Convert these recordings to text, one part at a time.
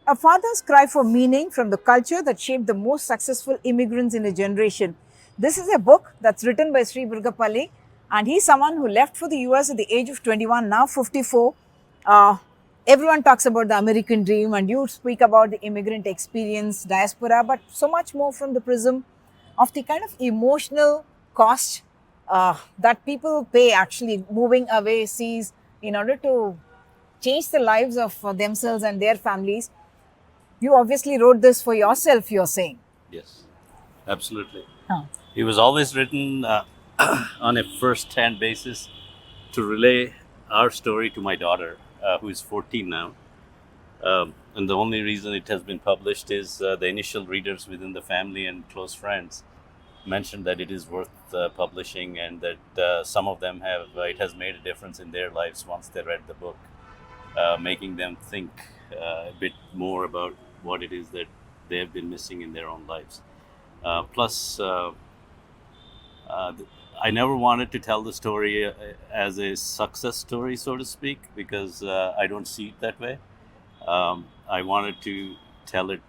A father's cry for meaning from the culture that shaped the most successful immigrants in a generation. This is a book that's written by Sri Burugapalli, and he's someone who left for the US at the age of 21, now 54. Uh, Everyone talks about the American dream, and you speak about the immigrant experience, diaspora, but so much more from the prism of the kind of emotional cost that people pay actually moving away seas in order to change the lives of themselves and their families. You obviously wrote this for yourself, you're saying. Yes, absolutely. Huh. It was always written on a first-hand basis to relay our story to my daughter, who is 14 now. And the only reason it has been published is the initial readers within the family and close friends mentioned that it is worth publishing, and that some of them have it has made a difference in their lives once they read the book, making them think a bit more about what it is that they have been missing in their own lives. Plus, I never wanted to tell the story as a success story, so to speak, because I don't see it that way. I wanted to tell it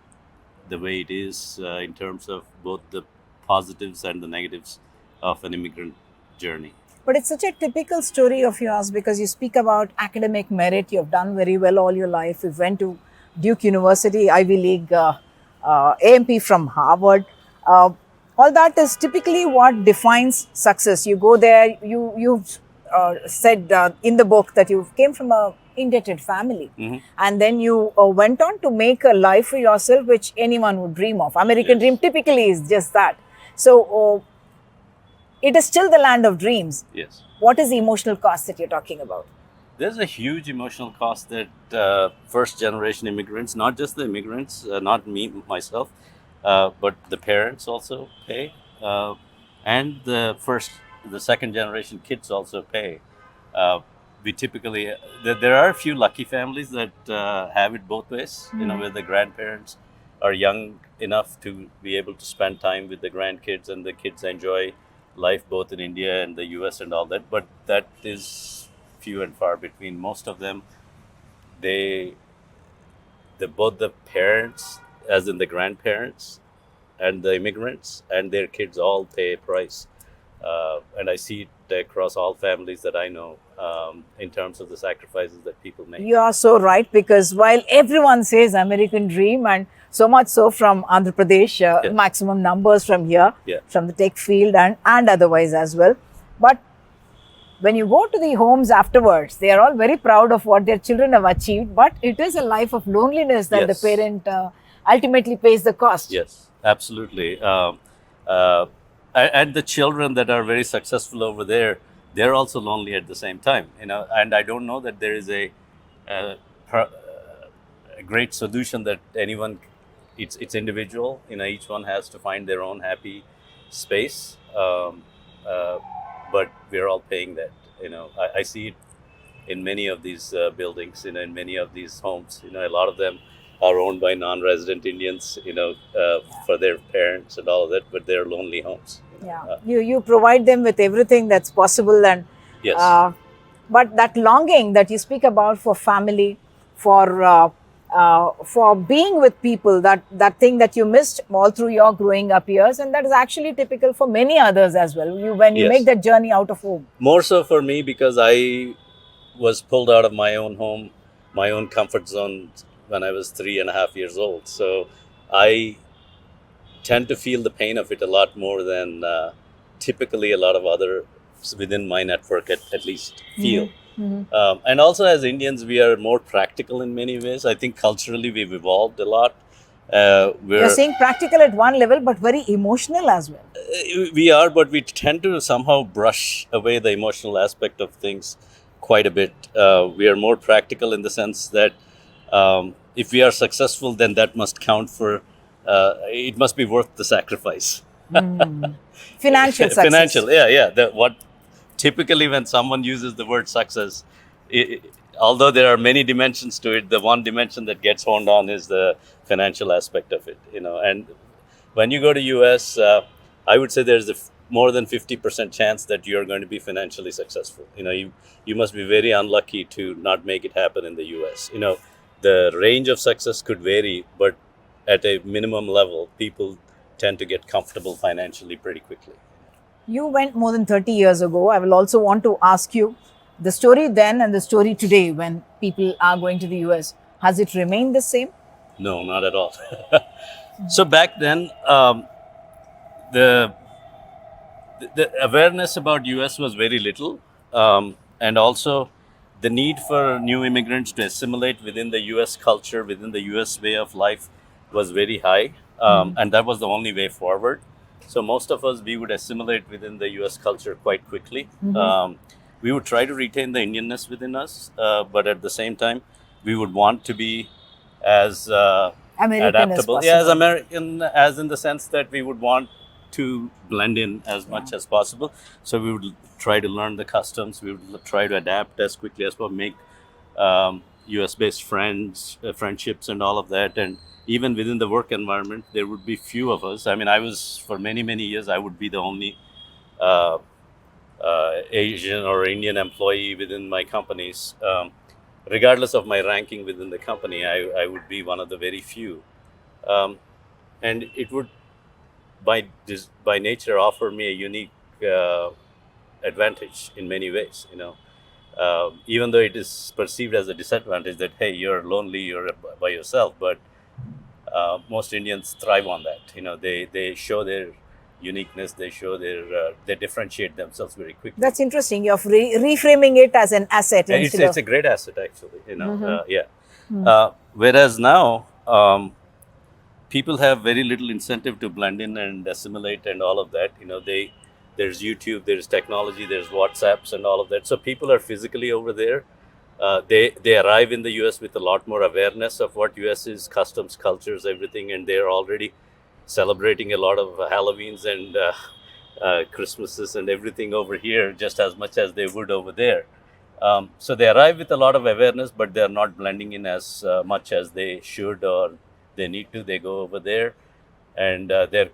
the way it is in terms of both the positives and the negatives of an immigrant journey. But it's such a typical story of yours because you speak about academic merit. You've done very well all your life. You went to Duke University, Ivy League, AMP from Harvard. Uh, all that is typically what defines success. You go there, you've said in the book that you came from a indebted family, and then you went on to make a life for yourself which anyone would dream of. American dream typically is just that. So it is still the land of dreams. Yes. What is the emotional cost that you're talking about? There's a huge emotional cost that first generation immigrants, not just the immigrants, not me, myself, but the parents also pay. And the second generation kids also pay. We typically, there are a few lucky families that have it both ways, where the grandparents are young enough to be able to spend time with the grandkids, and the kids enjoy life both in India and the US and all that. But that is few and far between. Most of them, both the parents, as in the grandparents, and the immigrants and their kids all pay a price. And I see it across all families that I know, in terms of the sacrifices that people make. You are so right, because while everyone says American dream, and so much so from Andhra Pradesh, Yes. maximum numbers from here, Yeah. from the tech field and otherwise as well. But when you go to the homes afterwards, they are all very proud of what their children have achieved, but it is a life of loneliness that Yes. the parent ultimately pays the cost. Yes, absolutely. And the children that are very successful over there, they're also lonely at the same time. And I don't know that there is a great solution that anyone. It's individual. Each one has to find their own happy space. But we're all paying that. I see it in many of these buildings. In many of these homes. A lot of them are owned by non-resident Indians. For their parents and all of that, but they're lonely homes. Yeah, you provide them with everything that's possible, and Yes. but that longing that you speak about for family, for being with people, that thing that you missed all through your growing up years, and that is actually typical for many others as well. When you Yes. make that journey out of home. More so for me, because I was pulled out of my own home, my own comfort zone, when I was 3.5 years old. So I tend to feel the pain of it a lot more than typically a lot of others within my network at least feel. And also, as Indians, we are more practical in many ways. I think culturally we've evolved a lot. You're saying practical at one level, but very emotional as well. We are, but we tend to somehow brush away the emotional aspect of things quite a bit. We are more practical in the sense that if we are successful, then that must count for, it must be worth the sacrifice. Financial success. Financial, yeah. What typically when someone uses the word success, although there are many dimensions to it, the one dimension that gets honed on is the financial aspect of it. And when you go to US, I would say there's more than 50% chance that you're going to be financially successful. You must be very unlucky to not make it happen in the US. the range of success could vary, but at a minimum level, people tend to get comfortable financially pretty quickly. You went more than 30 years ago. I will also want to ask you the story then and the story today when people are going to the US. Has it remained the same? No, not at all. So back then, the the awareness about US was very little, and also the need for new immigrants to assimilate within the US culture, within the US way of life, was very high, and that was the only way forward. So most of us, we would assimilate within the US culture quite quickly. We would try to retain the Indianness within us, but at the same time, we would want to be as American as adaptable, yeah, as possible. American, as in the sense that we would want to blend in as much as possible. So we would try to learn the customs. We would try to adapt as quickly as possible, make US-based friendships, and all of that. And even within the work environment, there would be few of us. I mean, I was for many years, I would be the only uh, Asian or Indian employee within my companies. Regardless of my ranking within the company, I would be one of the very few. And it would, by nature, offer me a unique advantage in many ways. Even though it is perceived as a disadvantage that, hey, you're lonely, you're by yourself, but most Indians thrive on that. They show their uniqueness. They differentiate themselves very quickly. That's interesting. You're reframing it as an asset And instead it's a great asset, actually. Yeah. Whereas now, people have very little incentive to blend in and assimilate and all of that. There's YouTube, there's technology, there's WhatsApps and all of that. So people are physically over there. They arrive in the US with a lot more awareness of what US is, customs, cultures, everything, and they're already celebrating a lot of Halloweens and Christmases and everything over here just as much as they would over there. So they arrive with a lot of awareness, but they're not blending in as much as they should or they need to. They go over there, and they're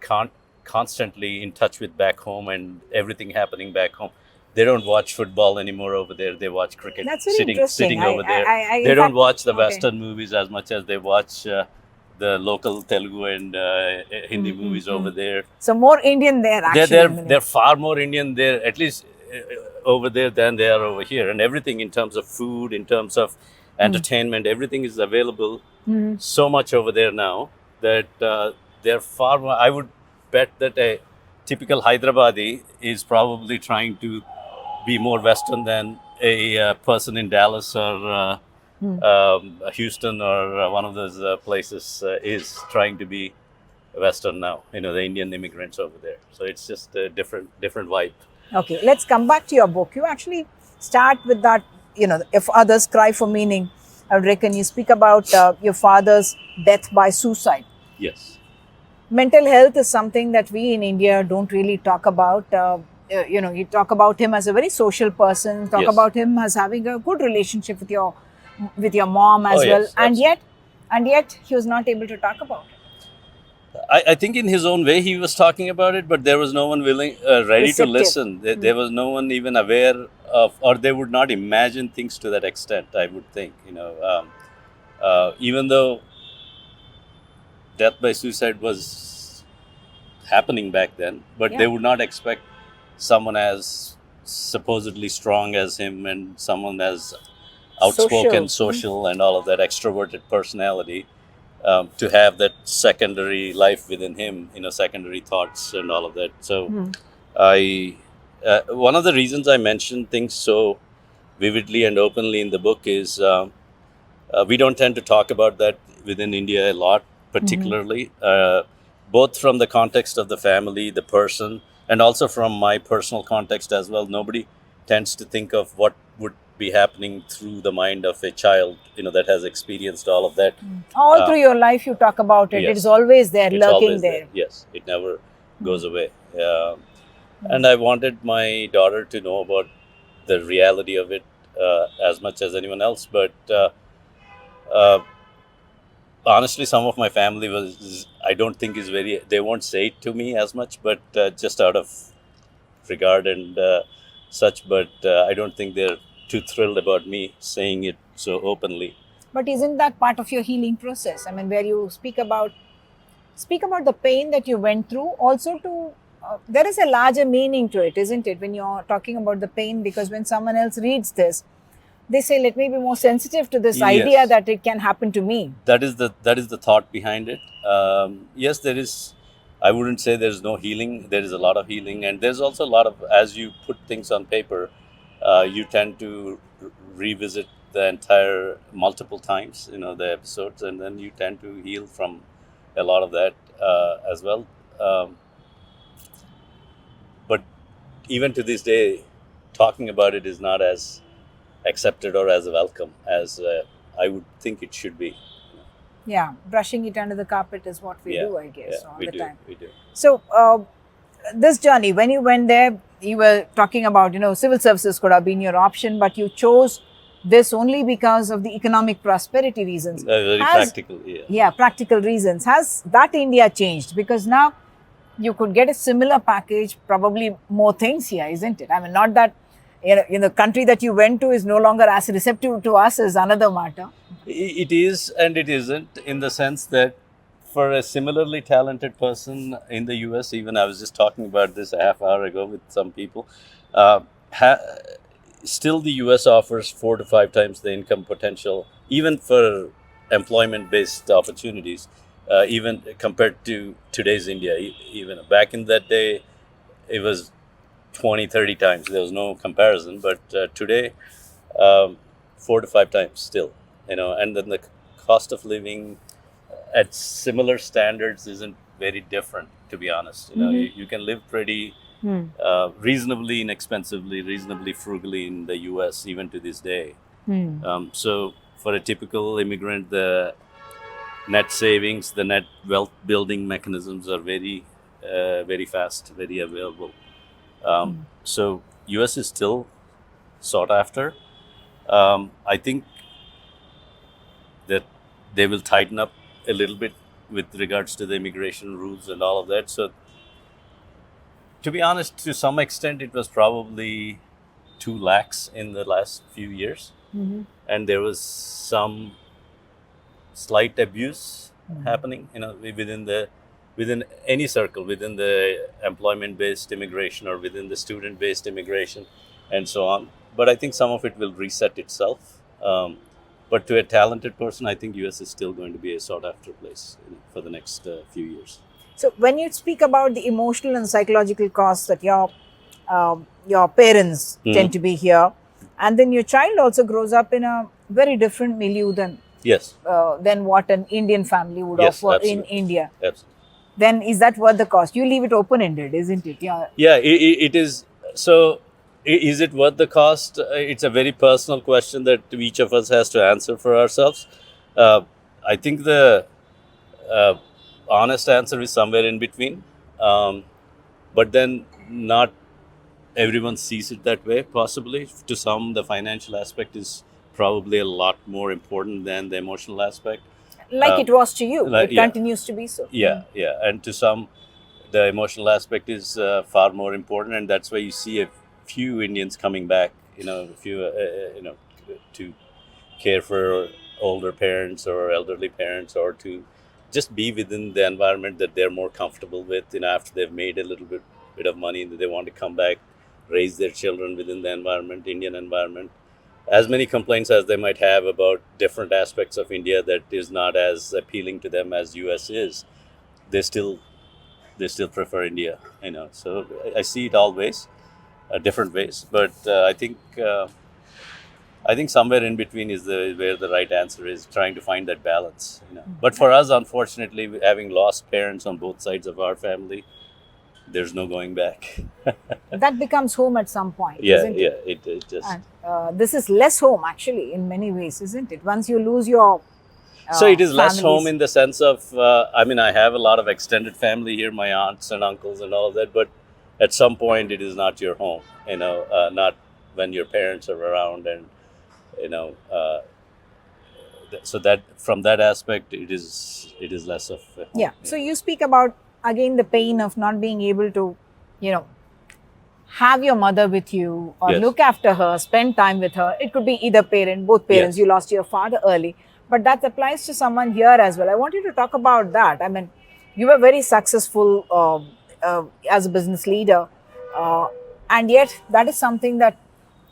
constantly in touch with back home and everything happening back home. They don't watch football anymore over there. They watch cricket. That's very interesting. Sitting over there. In They don't fact- watch the okay. Western movies as much as they watch the local Telugu and Hindi movies over there. So more Indian there actually. They're far more Indian there, at least over there, than they are over here. And everything in terms of food, in terms of entertainment, everything is available so much over there now that they're far more. I would bet that a typical Hyderabadi is probably trying to be more Western than a person in Dallas or Houston or one of those places is trying to be Western now. The Indian immigrants over there. So it's just a different vibe. Okay, let's come back to your book. You actually start with that, if others cry for meaning. I reckon you speak about your father's death by suicide. Yes. Mental health is something that we in India don't really talk about. You talk about him as a very social person, talk Yes. about him as having a good relationship with your mom as Oh, well, yes, and yet he was not able to talk about it. I think in his own way he was talking about it, but there was no one ready Receptive. to listen. There was no one even aware of, or they would not imagine things to that extent, I would think. Even though death by suicide was happening back then, but they would not expect someone as supposedly strong as him and someone as outspoken, social, and all of that extroverted personality to have that secondary life within him, secondary thoughts and all of that. So one of the reasons I mention things so vividly and openly in the book is we don't tend to talk about that within India a lot, particularly, both from the context of the family, the person, and also from my personal context as well. Nobody tends to think of what would be happening through the mind of a child, that has experienced all of that. All through your life, you talk about it. Yes. It is always there, It's lurking always there. Yes, it never goes away. And I wanted my daughter to know about the reality of it as much as anyone else. But honestly, some of my family I don't think is they won't say it to me as much, but just out of regard and such. But I don't think they're too thrilled about me saying it so openly. But isn't that part of your healing process? I mean, where you speak about the pain that you went through, also to there is a larger meaning to it, isn't it, when you're talking about the pain? Because when someone else reads this, they say, let me be more sensitive to this idea Yes. that it can happen to me. That is the thought behind it. Yes, there is. I wouldn't say there's no healing. There is a lot of healing, and there's also a lot of, as you put things on paper, you tend to revisit the entire multiple times. The episodes, and then you tend to heal from a lot of that as well. But even to this day, talking about it is not as accepted or as welcome as I would think it should be. Yeah, brushing it under the carpet is what we do, I guess, all we the do, time. We do. So, this journey, when you went there, you were talking about, civil services could have been your option, but you chose this only because of the economic prosperity reasons. Very practical, Yeah, practical reasons. Has that India changed? Because now you could get a similar package, probably more things here, isn't it? I mean, not that, in the country that you went to is no longer as receptive to us is another matter. It is and it isn't, in the sense that for a similarly talented person in the US, even I was just talking about this a half hour ago with some people, still the US offers 4 to 5 times the income potential, even for employment-based opportunities, even compared to today's India. Even back in that day, it was 20, 30 times. There was no comparison, but today, 4 to 5 times still, and then the cost of living at similar standards isn't very different, to be honest. You can live pretty reasonably inexpensively, reasonably frugally in the US even to this day. So for a typical immigrant, the net savings, the net wealth building mechanisms are very, very fast, very available. So US is still sought after. I think that they will tighten up a little bit with regards to the immigration rules and all of that. So to be honest, to some extent, it was probably 2 lakhs in the last few years. And there was some slight abuse happening, within any circle, within the employment-based immigration or within the student-based immigration and so on. But I think some of it will reset itself. But to a talented person, I think US is still going to be a sought-after place for the next few years. So when you speak about the emotional and psychological costs that your parents tend to be here, and then your child also grows up in a very different milieu than what an Indian family would offer in India. Absolutely. Then is that worth the cost? You leave it open-ended, isn't it? Yeah, it is. So is it worth the cost? It's a very personal question that each of us has to answer for ourselves. I think the honest answer is somewhere in between. But then not everyone sees it that way, possibly. To some, the financial aspect is probably a lot more important than the emotional aspect. Like it was to you. It continues to be so. Yeah. And to some, the emotional aspect is far more important. And that's why you see a few Indians coming back, to care for older parents or elderly parents, or to just be within the environment that they're more comfortable with, after they've made a little bit of money, that they want to come back, raise their children within the environment, Indian environment. As many complaints as they might have about different aspects of India that is not as appealing to them as US is, they still prefer India, So I see it all ways, different ways, but I think somewhere in between is where the right answer is, trying to find that balance, But for us, unfortunately, having lost parents on both sides of our family, there's no going back. That becomes home at some point, isn't it? Yeah, it just... And, this is less home, actually, in many ways, isn't it? Once you lose your So it is families. less home in the sense of, I have a lot of extended family here, my aunts and uncles and all of that, but at some point it is not your home, not when your parents are around, and, so that from that aspect, it is less of a home. Yeah. So you speak about, again, the pain of not being able to, have your mother with you or look after her, spend time with her. It could be either parent, both parents. You lost your father early. but that applies to someone here as well. I want you to talk about that. I mean, you were very successful as a business leader, and yet that is something that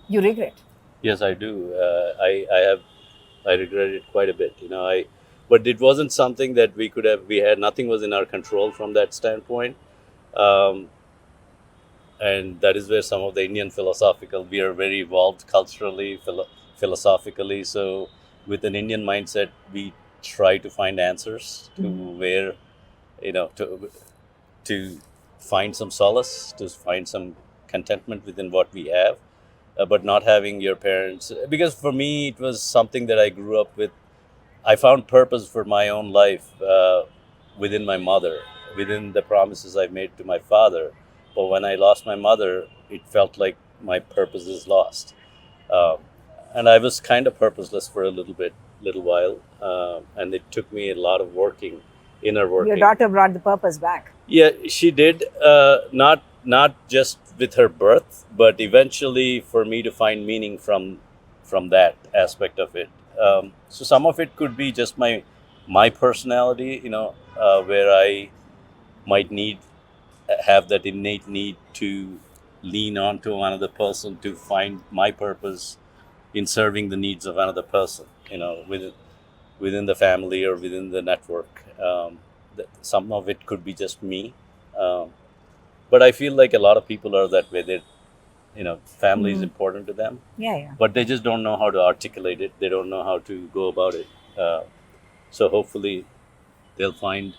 you regret. Yes, I do. I regret it quite a bit. But it wasn't something that we could have. We had nothing was in our control from that standpoint. Um, and that is where some of the Indian philosophical, we are very evolved culturally, philosophically. So with an Indian mindset, we try to find answers to where, to find some solace, to find some contentment within what we have, but not having your parents. Because for me, it was something that I grew up with. I found purpose for my own life within my mother, within the promises I made to my father. But when I lost my mother, it felt like my purpose is lost. Um, and I was kind of purposeless for a little while. And it took me a lot of inner working. Your daughter brought the purpose back. Yeah, she did. Not just with her birth, but eventually for me to find meaning from that aspect of it. So some of it could be just my personality, where I might have that innate need to lean on to another person to find my purpose in serving the needs of another person, within the family or within the network. Some of it could be just me. But I feel like a lot of people are that way. Family is important to them. Yeah. But they just don't know how to articulate it. They don't know how to go about it. So hopefully they'll find,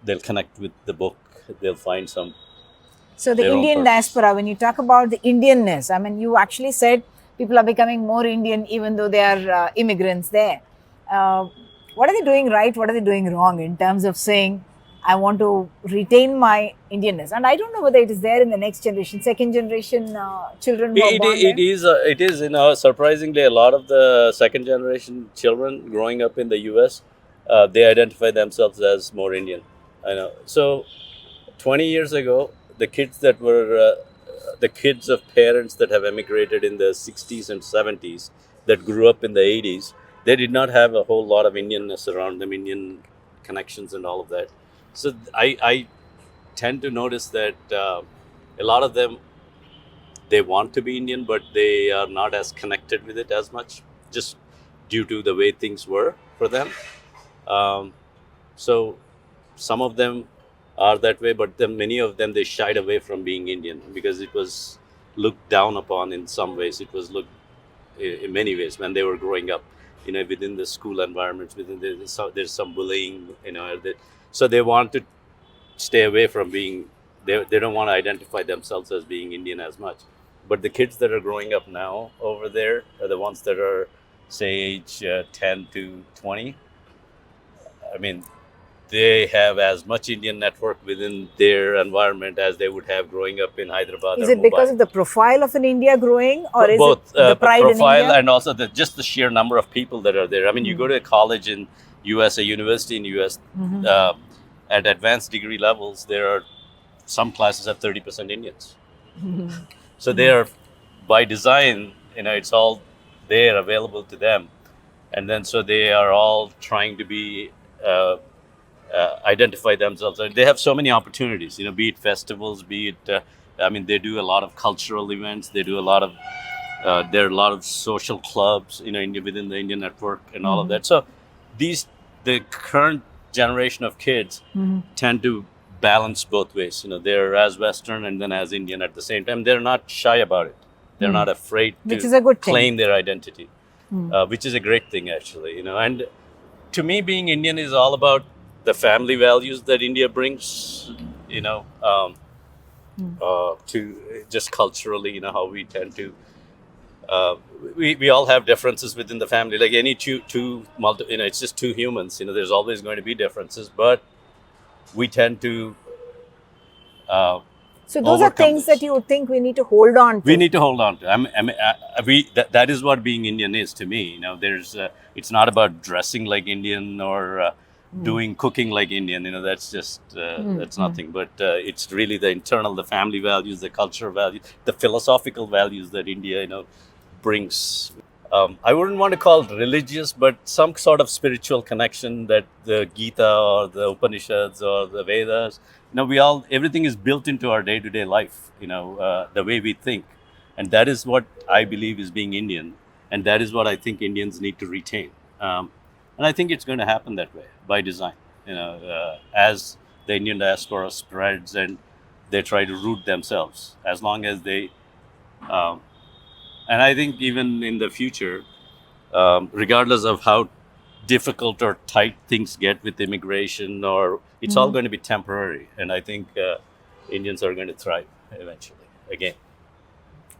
they'll connect with the book. They'll find some. So the Indian diaspora, when you talk about the Indianness, I mean, you actually said people are becoming more Indian even though they are immigrants there. What are they doing right? What are they doing wrong in terms of saying, I want to retain my Indianness? And I don't know whether it is there in the next generation, second generation children who are born there. It is, surprisingly, a lot of the second generation children growing up in the US, they identify themselves as more Indian. I know. So 20 years ago, the kids the kids of parents that have emigrated in the 60s and 70s that grew up in the 80s, they did not have a whole lot of Indianness around them, Indian connections and all of that. So I tend to notice that a lot of them, they want to be Indian, but they are not as connected with it as much, just due to the way things were for them. So some of them are that way, but then many of them, they shied away from being Indian because it was looked down upon in some ways. It was looked in many ways when they were growing up, within the school environments, there's some bullying, so they want to stay away from being, they don't want to identify themselves as being Indian as much. But the kids that are growing up now over there are the ones that are, say, age 10 to 20. I mean, they have as much Indian network within their environment as they would have growing up in Hyderabad. Is it because of the profile of an India growing, or is both, it the pride profile in India? And also just the sheer number of people that are there. I mean, you go to a college in US, a university in US, at advanced degree levels, there are some classes have 30% Indians. So they are, by design, it's all there available to them, and then so they are all trying to be. Identify themselves. They have so many opportunities, be it festivals, be it, they do a lot of cultural events. They do a lot of, there are a lot of social clubs, within the Indian network and all of that. So the current generation of kids tend to balance both ways. They're as Western and then as Indian at the same time. They're not shy about it. They're not afraid to claim their identity, which is a great thing, actually. And to me, being Indian is all about the family values that India brings, to just culturally, how we tend to, we all have differences within the family, like any it's just two humans, there's always going to be differences, but we tend to, so those are things that you would think we need to hold on to. We need to hold on to. That is what being Indian is to me. There's, it's not about dressing like Indian or doing cooking like Indian. That's just that's nothing. But it's really the internal, the family values, the cultural values, the philosophical values that India, brings. I wouldn't want to call it religious, but some sort of spiritual connection that the Gita or the Upanishads or the Vedas, everything is built into our day-to-day life, the way we think. And that is what I believe is being Indian. And that is what I think Indians need to retain. And I think it's going to happen that way by design, as the Indian diaspora spreads and they try to root themselves, as long as they, and I think even in the future, regardless of how difficult or tight things get with immigration, or it's all going to be temporary. And I think Indians are going to thrive eventually again.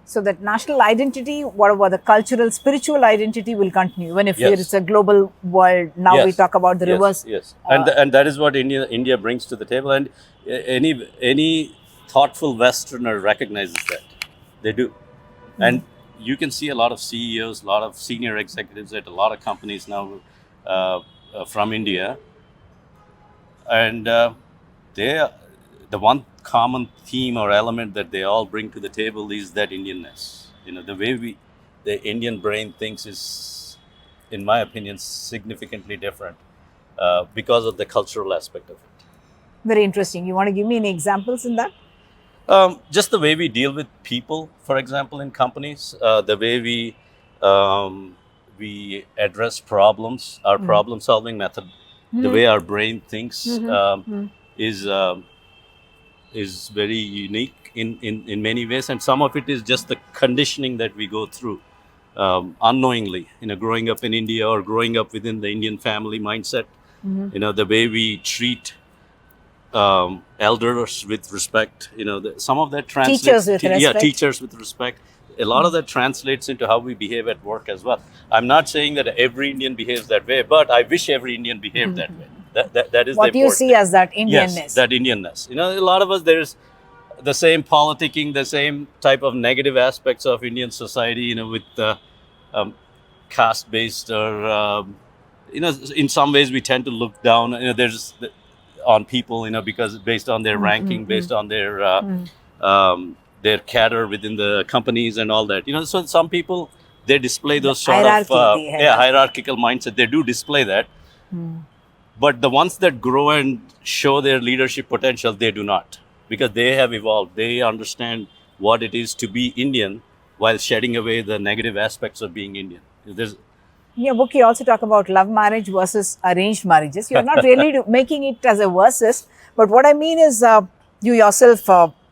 So that national identity, whatever the cultural, spiritual identity will continue. Even if Yes. it's a global world, now we Yes. talk about the Yes, reverse. yes, and that is what India brings to the table, and any thoughtful Westerner recognizes that. They do, and you can see a lot of CEOs, a lot of senior executives at a lot of companies now from India, and the one common theme or element that they all bring to the table is that Indianness. The way the Indian brain thinks is, in my opinion, significantly different because of the cultural aspect of it. Very interesting. You want to give me any examples in that? Just the way we deal with people, for example, in companies, the way we address problems, our problem-solving method, the way our brain thinks is very unique in many ways, and some of it is just the conditioning that we go through unknowingly. Growing up in India or growing up within the Indian family mindset, the way we treat elders with respect, some of that translates. Teachers with respect. Yeah, teachers with respect. A lot of that translates into how we behave at work as well. I'm not saying that every Indian behaves that way, but I wish every Indian behaved that way. That is what the you important see thing. as that Indianness. Yes, that Indianness. A lot of us, there's the same politicking, the same type of negative aspects of Indian society, with caste-based or, in some ways we tend to look down, there's on people, because based on their ranking, based on their cadre within the companies and all that. So some people, they display those sort of hierarchical mindset. They do display that. But the ones that grow and show their leadership potential, they do not, because they have evolved. They understand what it is to be Indian while shedding away the negative aspects of being Indian. In your book, you also talk about love marriage versus arranged marriages. You're not really making it as a versus, but what I mean is you yourself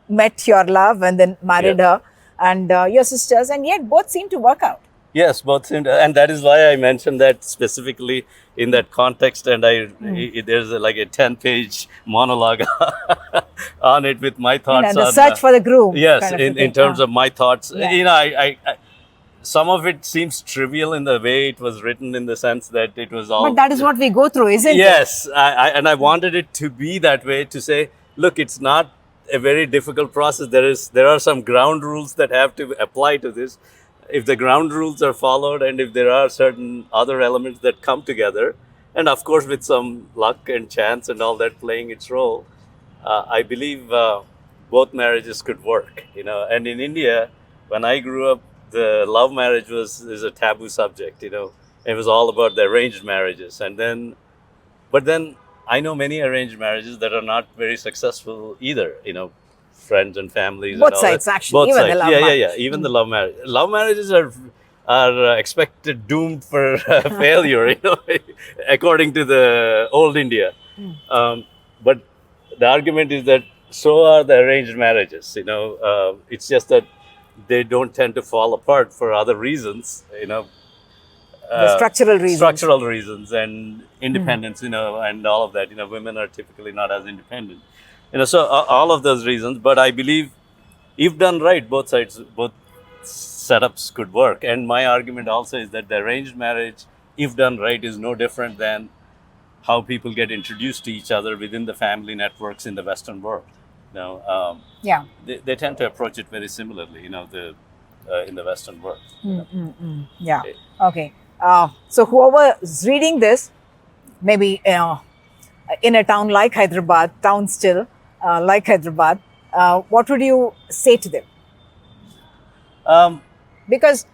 met your love and then married her, and your sisters, and yet both seem to work out. Yes, both seem to, and that is why I mentioned that specifically in that context. And there's like a 10-page monologue on it with my thoughts. The search for the groom. Yes, in terms of my thoughts. I some of it seems trivial in the way it was written, in the sense that it was all. But that is what we go through, isn't it? Yes, I wanted it to be that way, to say, look, it's not a very difficult process. There are some ground rules that have to apply to this. If the ground rules are followed, and if there are certain other elements that come together, and of course with some luck and chance and all that playing its role, I believe both marriages could work. And in India, when I grew up, the love marriage is a taboo subject. It was all about the arranged marriages, but then I know many arranged marriages that are not very successful either. Friends and families. Both and all sides, that. actually. Both Even sides. the love marriage. Even the love marriage. Love marriages are expected doomed for failure, according to the old India. But the argument is that so are the arranged marriages. It's just that they don't tend to fall apart for other reasons. The structural reasons. Structural reasons and independence. And all of that. Women are typically not as independent. So all of those reasons. But I believe, if done right, both setups could work. And my argument also is that the arranged marriage, if done right, is no different than how people get introduced to each other within the family networks in the Western world. They tend to approach it very similarly, in the Western world. Yeah. Okay. So whoever is reading this, maybe in a town like Hyderabad, like Hyderabad, what would you say to them? Because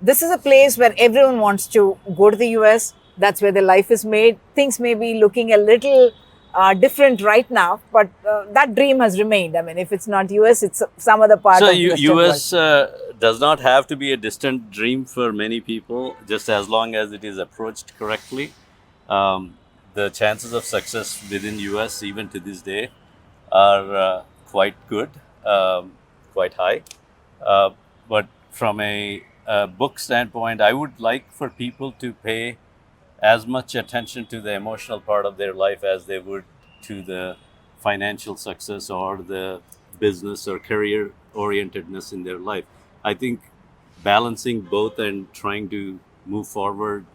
this is a place where everyone wants to go to the US. That's where their life is made. Things may be looking a little different right now, but that dream has remained. I mean, if it's not US, it's some other part So of the Western US world. does not have to be a distant dream for many people, just as long as it is approached correctly. The chances of success within US, even to this day, are quite good, quite high. But from a book standpoint, I would like for people to pay as much attention to the emotional part of their life as they would to the financial success or the business or career orientedness in their life. I think balancing both and trying to move forward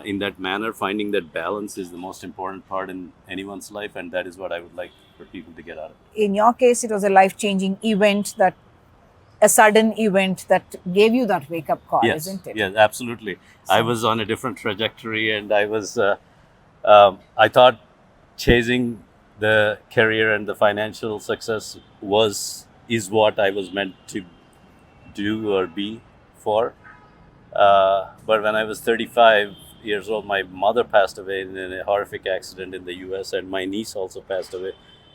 in that manner, finding that balance is the most important part in anyone's life, and that is what I would like for people to get out of it. In your case, it was a life-changing event, that a sudden event that gave you that wake-up call, Yes, isn't it? yes, absolutely. I was on a different trajectory, and I thought chasing the career and the financial success is what I was meant to do or be for. But when I was 35 years old, my mother passed away in a horrific accident in the US, and my niece also passed away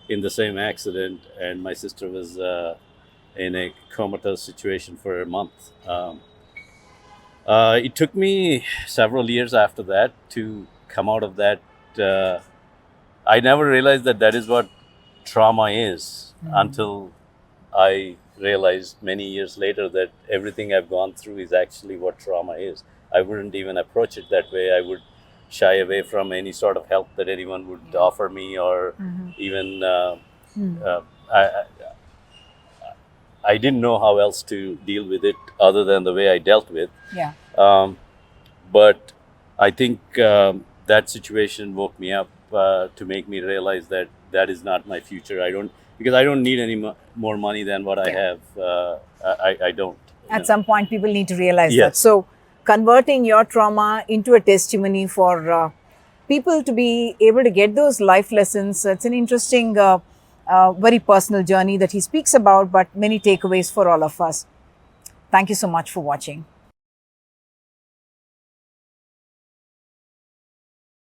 in the same accident, and my sister was in a comatose situation for a month. It took me several years after that to come out of that. I never realized that that is what trauma is until I realized many years later that everything I've gone through is actually what trauma is. I wouldn't even approach it that way. I would shy away from any sort of help that anyone would offer me, or even I didn't know how else to deal with it other than the way I dealt with. Yeah. But I think that situation woke me up to make me realize that that is not my future. Because I don't need any more money than what I have. I don't. At some point, people need to realize that. Yes. So, converting your trauma into a testimony for people to be able to get those life lessons, it's an interesting, very personal journey that he speaks about, but many takeaways for all of us. Thank you so much for watching.